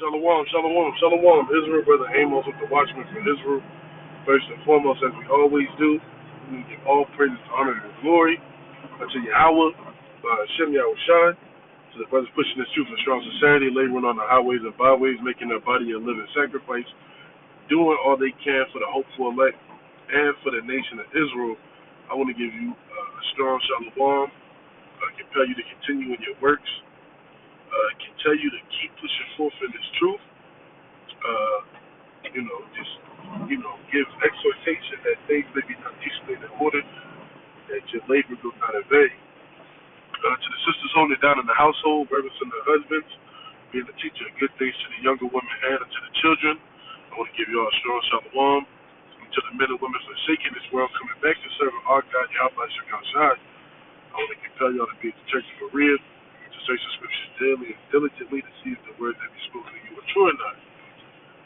Shalom, shalom, shalom. Israel, Brother Amos with the Watchman for Israel. First and foremost, as we always do, we give all praise, honor, and glory unto Yahweh, Hashem Yahweh Shai, to the brothers pushing this truth in strong society, laboring on the highways and byways, making their body a living sacrifice, doing all they can for the hopeful elect and for the nation of Israel. I want to give you a strong shalom, compel you to continue in your works, can tell you to keep pushing forth in this truth. Just give exhortation that things may be done decently in order, that your labor do not in vain. To the sisters holding it down in the household, brothers and their husbands, being a teacher of good things to the younger women and to the children. I want to give you all a strong shalom. To the men and women forsaking this world, coming back to serving our God, Yahweh Shekhan Shai. I want to compel y'all to be at the church for real, to search the scriptures daily and diligently to see if the words that be spoken to you are true or not.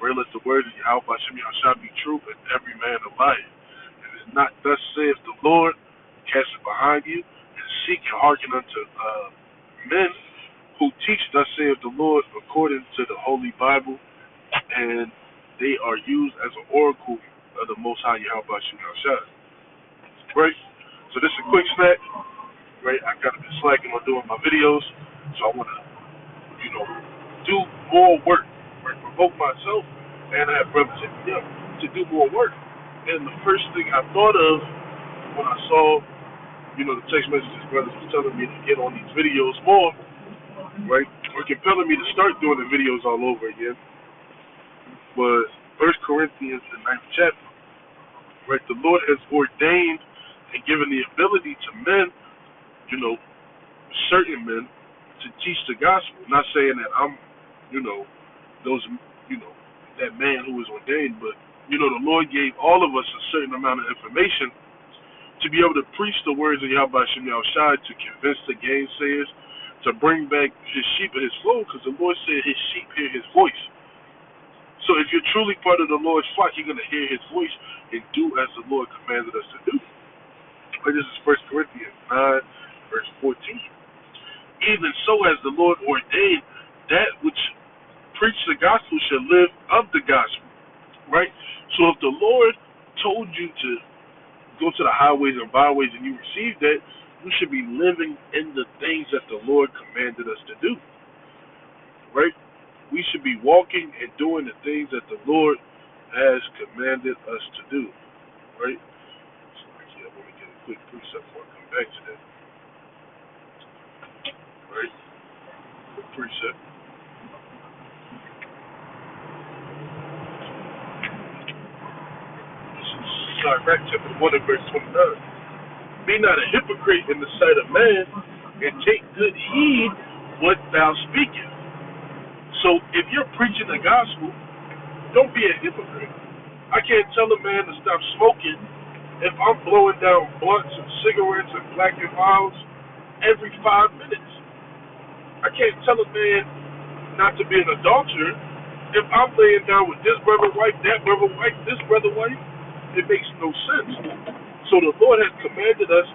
Pray let the words of Yahweh Hashem Yahshua be true, and every man a liar. And it is not thus saith the Lord, cast it behind you, and seek and hearken unto men who teach thus saith the Lord according to the Holy Bible, and they are used as an oracle of the Most High Yahweh Hashem Yahshua. Right? So this is a quick snack. Right? I kind of been slacking on doing my videos, so I want to, do more work. Right? Provoke myself, and I have brothers hit me up to do more work. And the first thing I thought of when I saw, the text messages brothers was telling me to get on these videos more, right, or compelling me to start doing the videos all over again, was 1 Corinthians, the 9th chapter. Right? The Lord has ordained and given the ability to men, certain men, to teach the gospel. Not saying that I'm, that man who is ordained, but, the Lord gave all of us a certain amount of information to be able to preach the words of Yahweh Shem Yahushai, to convince the gainsayers, to bring back his sheep and his flock, because the Lord said his sheep hear his voice. So if you're truly part of the Lord's flock, you're going to hear his voice and do as the Lord commanded us to do. This is 1 Corinthians 9, verse 14. Even so as the Lord ordained, that which preach the gospel shall live of the gospel. Right? So if the Lord told you to go to the highways and byways and you received that, you should be living in the things that the Lord commanded us to do. Right? We should be walking and doing the things that the Lord has commanded us to do. Right? So actually, I want to get a quick precept before I come back to that. Right? Quick precept. Sirach chapter 1 and verse 29. Be not a hypocrite in the sight of man, and take good heed what thou speakest. So if you're preaching the gospel, don't be a hypocrite. I can't tell a man to stop smoking if I'm blowing down blunts and cigarettes and Black and Milds every 5 minutes. I can't tell a man not to be an adulterer if I'm laying down with this brother wife, that brother wife, this brother wife. It makes no sense. So the Lord has commanded us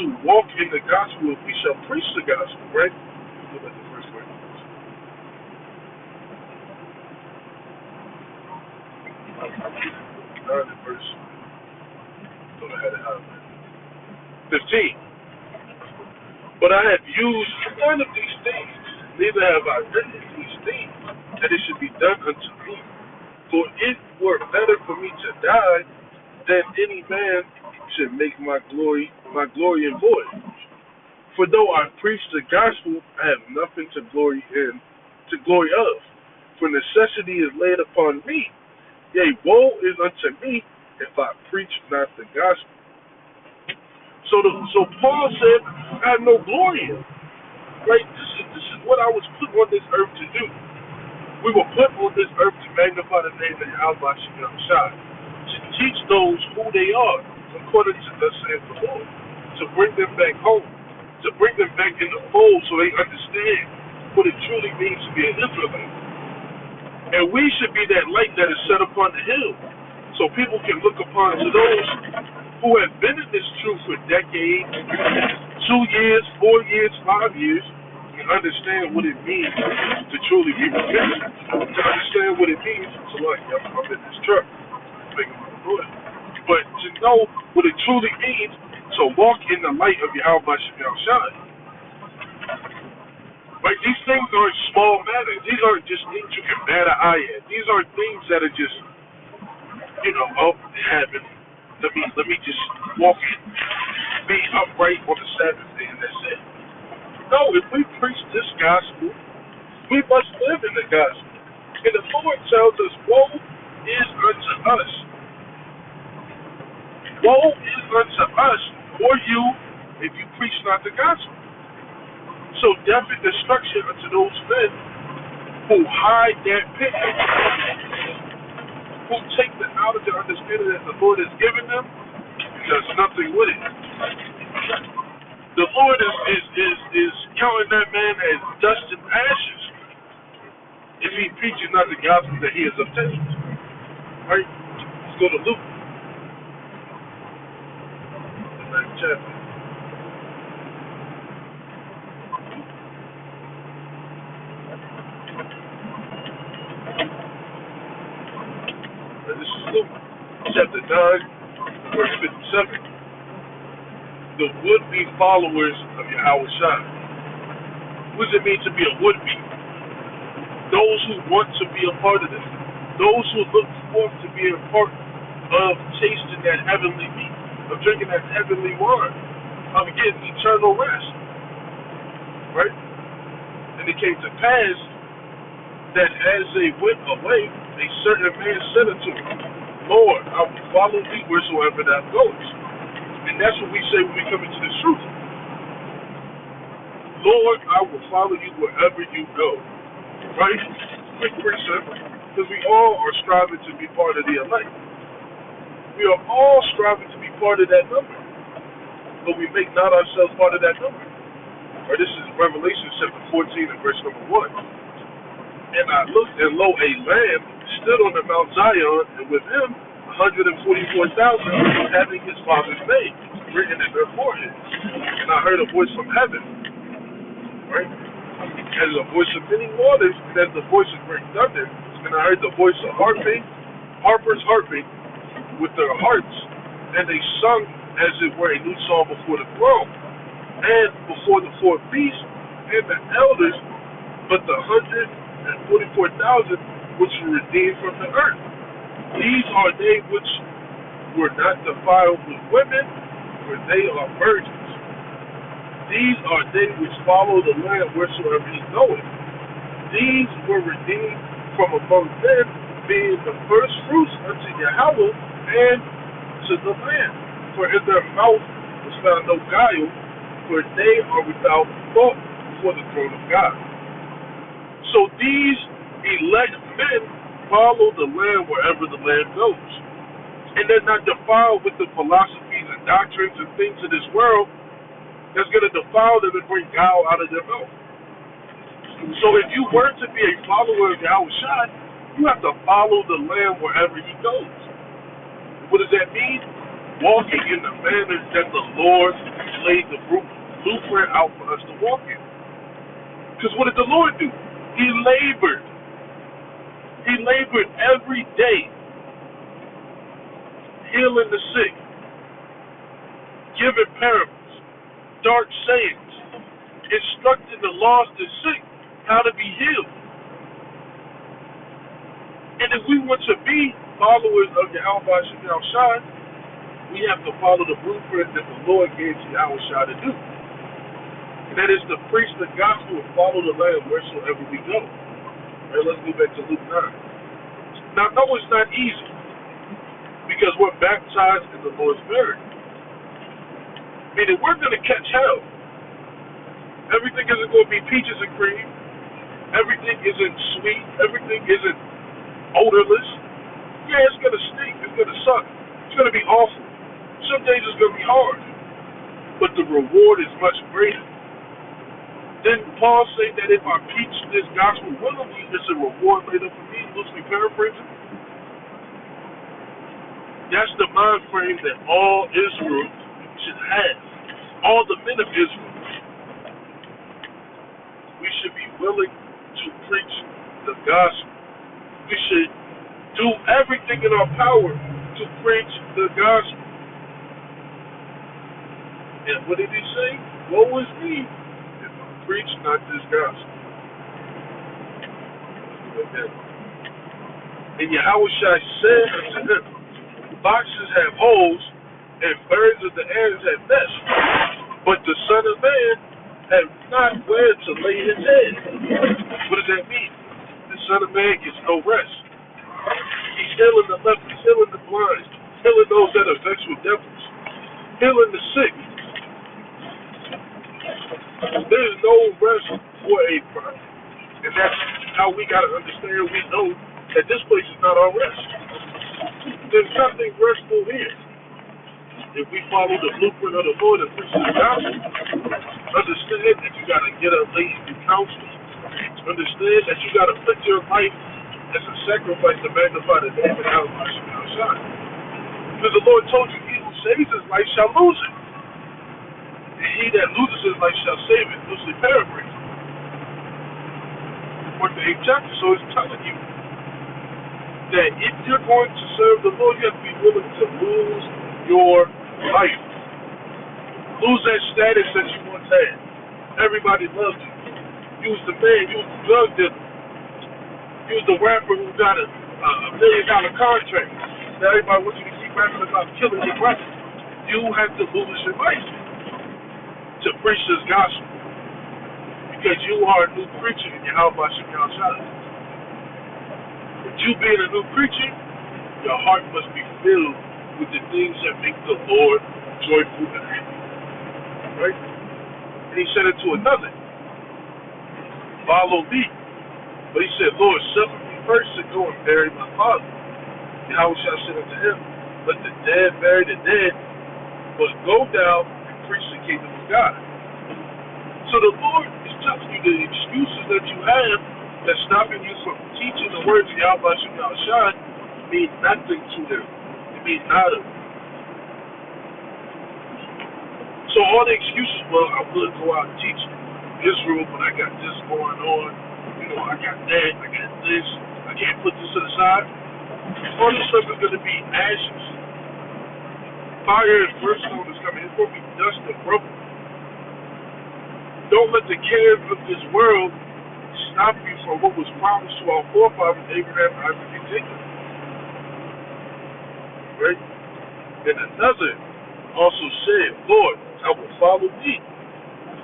to walk in the gospel if we shall preach the gospel, right? Look at the first one. Verse. Thought I had it out. 15. But I have used none of these things, neither have I written these things, that it should be done unto me. For it were better for me to die than any man should make my glory in void. For though I preach the gospel, I have nothing to glory of. For necessity is laid upon me. Yea, woe is unto me if I preach not the gospel. So Paul said, I have no glory in. Right? This is what I was put on this earth to do. We were put on this earth to magnify the name of Yahweh Shem Shai, to teach those who they are, according to thus saith the Lord, to bring them back home, to bring them back in the fold so they understand what it truly means to be an Israelite. And we should be that light that is set upon the hill, so people can look upon to those who have been in this truth for decades, 2 years, 4 years, 5 years, and understand what it means to truly be repentant, to understand what it means to like, I'm in this truck, making my Lord. But to know what it truly means to walk in the light of Yahweh Shem Shai. Right? These things aren't small matters. These aren't just things you can bat an eye at. These aren't things that are just, oh, it happened. Let me just walk in, be upright on the Sabbath day, and that's it. No, if we preach this gospel, we must live in the gospel. And the Lord tells us, woe is unto us. Woe is unto us or you if you preach not the gospel. So death and destruction unto those men who hide that pit, who take the knowledge and understanding that the Lord has given them, and does nothing with it. The Lord is counting that man as dust and ashes if he preaches not the gospel that he has obtained. Right? Let's go to Luke, the 9th chapter. And this is Luke, chapter 9, verse 57. The would-be followers of Yahweh Shai. What does it mean to be a would-be? Those who want to be a part of this. Those who look forth to be a part of tasting that heavenly meat, of drinking that heavenly wine, of getting eternal rest. Right? And it came to pass that as they went away, a certain man said unto him, Lord, I will follow thee wheresoever thou goest. And that's what we say when we come into the truth. Lord, I will follow you wherever you go. Right? Quick precept, because we all are striving to be part of the elect. We are all striving to be part of that number. But we make not ourselves part of that number. Or this is Revelation chapter 14 and verse number 1. And I looked, and lo, a Lamb stood on the Mount Zion, and with him 144,000 having his Father's name written in their foreheads. And I heard a voice from heaven, right? As a voice of many waters, and as the voice of great thunder. And I heard the voice of harpers harping with their harps, and they sung as it were a new song before the throne, and before the four beasts, and the elders, but the 144,000 which were redeemed from the earth. These are they which were not defiled with women, for they are virgins. These are they which follow the Lamb wheresoever he goeth. These were redeemed from among men, being the first fruits unto Yahweh and to the Lamb. For in their mouth was found no guile, for they are without fault before the throne of God. So these elect men follow the Lamb wherever the Lamb goes. And they're not defiled with the philosophies and doctrines and things of this world that's going to defile them and bring guile out of their mouth. So if you were to be a follower of Yahweh Shai, you have to follow the Lamb wherever he goes. What does that mean? Walking in the manner that the Lord laid the blueprint out for us to walk in. Because what did the Lord do? He labored. He labored every day, healing the sick, giving parables, dark sayings, instructing the lost and sick how to be healed. And if we want to be followers of Yahweh Shem Shai, we have to follow the blueprint that the Lord gave to Yahweh Shai to do. And that is to preach the gospel and follow the Lamb wheresoever we go. Right, let's go back to Luke 9. Now, no, it's not easy, because we're baptized in the Lord's Spirit. Meaning we're going to catch hell. Everything isn't going to be peaches and cream. Everything isn't sweet. Everything isn't odorless. Yeah, it's going to stink. It's going to suck. It's going to be awful. Some days it's going to be hard. But the reward is much greater. Didn't Paul say that if I preach this gospel willingly, it's a reward laid up for me? Loosely paraphrasing. That's the mind frame that all Israel should have. All the men of Israel. We should be willing to preach the gospel. We should do everything in our power to preach the gospel. And what did he say? Woe is me if I preach not this gospel. And Yahushua said unto them, foxes have holes, and birds of the air have nests, but the Son of Man have not where to lay his head. What does that mean? The Son of Man gets no rest. He's healing the lepers, healing the blind, healing those that are vexed with devils, healing the sick. There is no rest for a prophet. And that's how we got to understand. We know that this place is not our rest. There's nothing restful here. If we follow the blueprint of the Lord and preach the gospel, understand that you got to get up late and do counseling. Understand that you got to put your life as a sacrifice to magnify the name of Yahweh. Because the Lord told you, he who saves his life shall lose it. And he that loses his life shall save it. Loosely paraphrased. For the 8th chapter, so it's telling you that if you're going to serve the Lord, you have to be willing to lose your life. Lose that status that you once had. Everybody loved you. You was the man, you was the drug dealer. You was the rapper who got a $1 million contract. Now everybody wants you to keep rapping about killing your brother. You have to lose your life to preach this gospel. Because you are a new creature in Yahweh Shem Shai. With you being a new creature, your heart must be filled with the things that make the Lord joyful and happy. Right? And he said it to another, follow me. But he said, Lord, suffer me first to go and bury my father. Yahweh Shai said unto him, let the dead bury the dead, but go down and preach the kingdom of God. So the Lord is telling you the excuses that you have that's stopping you from teaching the words of Yahweh Shem Shai mean nothing to them. It means nada. So all the excuses, well, I would go out and teach Israel, but I got this going on. You know, I got that, I got this. I can't put this to the side. All this stuff is going to be ashes. Fire and brimstone is coming. It's going to be dust and broken. Don't let the cares of this world stop you from what was promised to our forefathers, Abraham, Isaac, and Jacob. Right? And another also said, Lord, I will follow thee,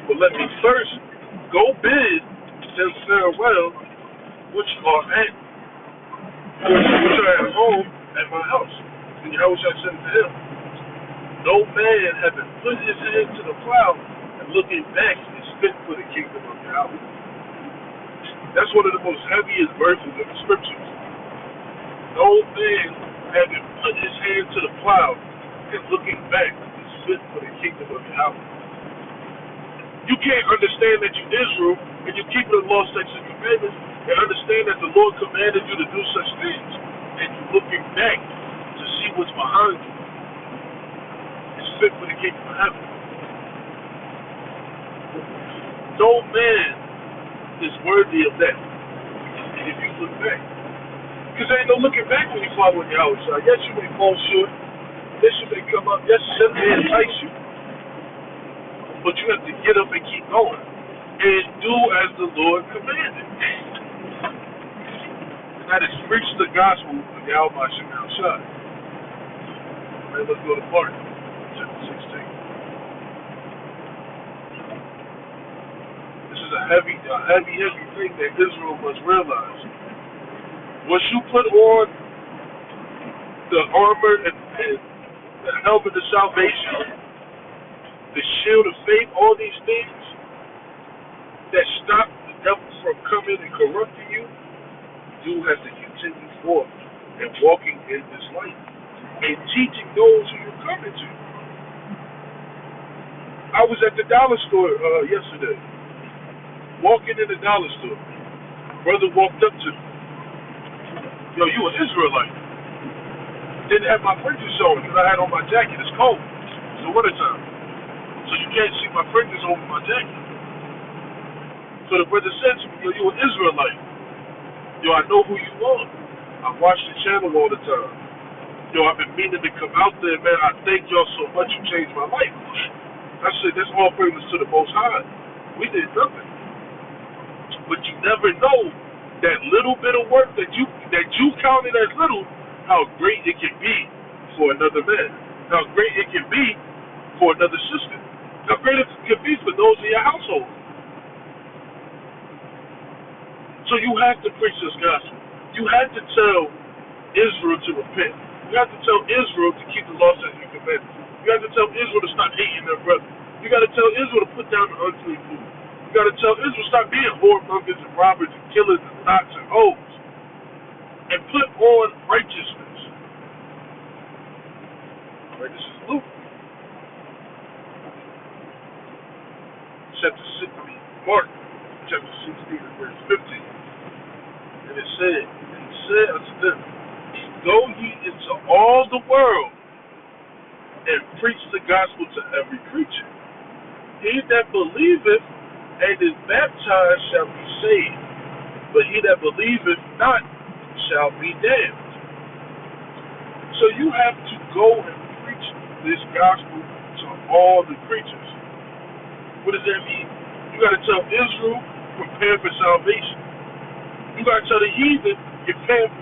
but let me first go bid them farewell, which are at home at my house. And Yahweh said to him, no man having put his hand to the plow and looking back is fit for the kingdom of Yahweh. That's one of the most heaviest verses in the scriptures. No man having put his hand to the plow and looking back is fit for the kingdom of Yahweh. You can't understand that you Israel and you keep the law, statutes, and commandments and understand that the Lord commanded you to do such things and you're looking back to see what's behind you. It's fit for the kingdom of heaven. No man is worthy of that. And if you look back, because there ain't no looking back when you follow Yahweh. Yes, you may fall short. Yes, you may come up. Yes, sin may entice you. But you have to get up and keep going. And do as the Lord commanded. And that is preach the gospel of Yahweh Shem Shai. Right, let's go to Mark, chapter 16. This is a heavy thing that Israel must realize. Once you put on the armor and the helmet of salvation, the shield of faith, all these things that stop the devil from coming and corrupting you, you have to continue forth and walking in this light and teaching those who you're coming to. I was at the dollar store yesterday, walking in the dollar store. Brother walked up to me. Yo, you an Israelite. Didn't have my fringes showing because I had on my jacket. It's cold. It's the wintertime. So you can't see my fringes over my jacket. So the brother said to me, yo, you an Israelite. Yo, I know who you are. I watch the channel all the time. Yo, I've been meaning to come out there, man. I thank y'all so much. You changed my life. I said, that's all praises to the Most High. We did nothing. But you never know that little bit of work that you counted as little, how great it can be for another man. How great it can be for another sister. How great it can be for those in your household. So you have to preach this gospel. You have to tell Israel to repent. You have to tell Israel to keep the law, statutes, and commandments. You have to tell Israel to stop hating their brother. You got to tell Israel to put down the unclean food. You got to tell Israel to stop being whoremongers and robbers and killers and thoughts and hoes. And put on righteousness. Right, this is Luke. Mark chapter 16 and verse 15. And it said, and he said unto them, go ye into all the world and preach the gospel to every creature. He that believeth and is baptized shall be saved, but he that believeth not shall be damned. So you have to go and preach this gospel to all the creatures. What does that mean? You got to tell Israel, prepare for salvation. You got to tell the heathen, prepare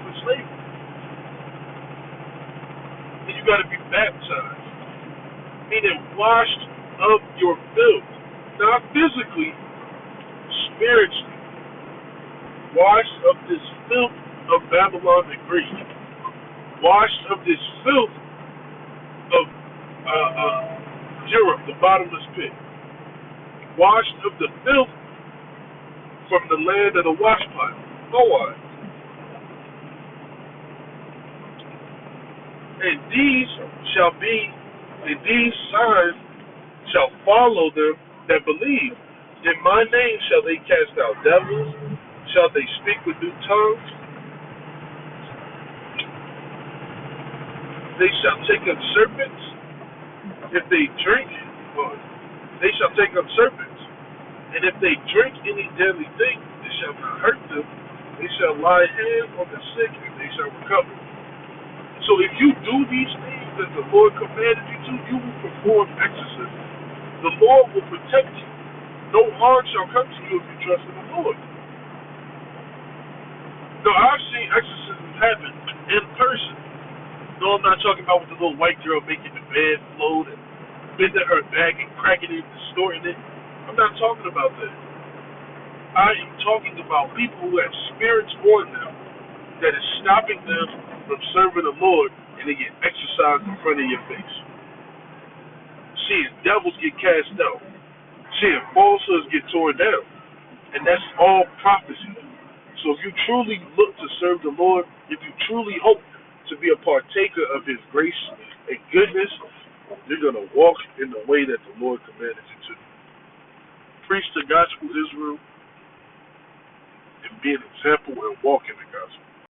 for slavery. And you got to be baptized, meaning washed of your filth. Not physically, spiritually. Washed of this filth of Babylon the Greek. Washed of this filth of Europe, the bottomless pit. Washed of the filth from the land of the washpot, Moab. And these signs shall follow them that believe. In my name shall they cast out devils, shall they speak with new tongues, they shall take up serpents, if they drink, they shall take up serpents, and if they drink any deadly thing, it shall not hurt them, they shall lie hands on the sick, and they shall recover. So if you do these things that the Lord commanded you to, you will perform exorcism. The Lord will protect you. No harm shall come to you if you trust in the Lord. Now, I've seen exorcisms happen in person. No, I'm not talking about with the little white girl making the bed float and bending her back and cracking it and distorting it. I'm not talking about that. I am talking about people who have spirits on them that is stopping them from serving the Lord, and they get exorcised in front of your face. Seeing devils get cast out. Seeing falsehoods get torn down. And that's all prophecy. So if you truly look to serve the Lord, if you truly hope to be a partaker of His grace and goodness, you're going to walk in the way that the Lord commanded you to. Preach the gospel, Israel, and be an example and walk in the gospel.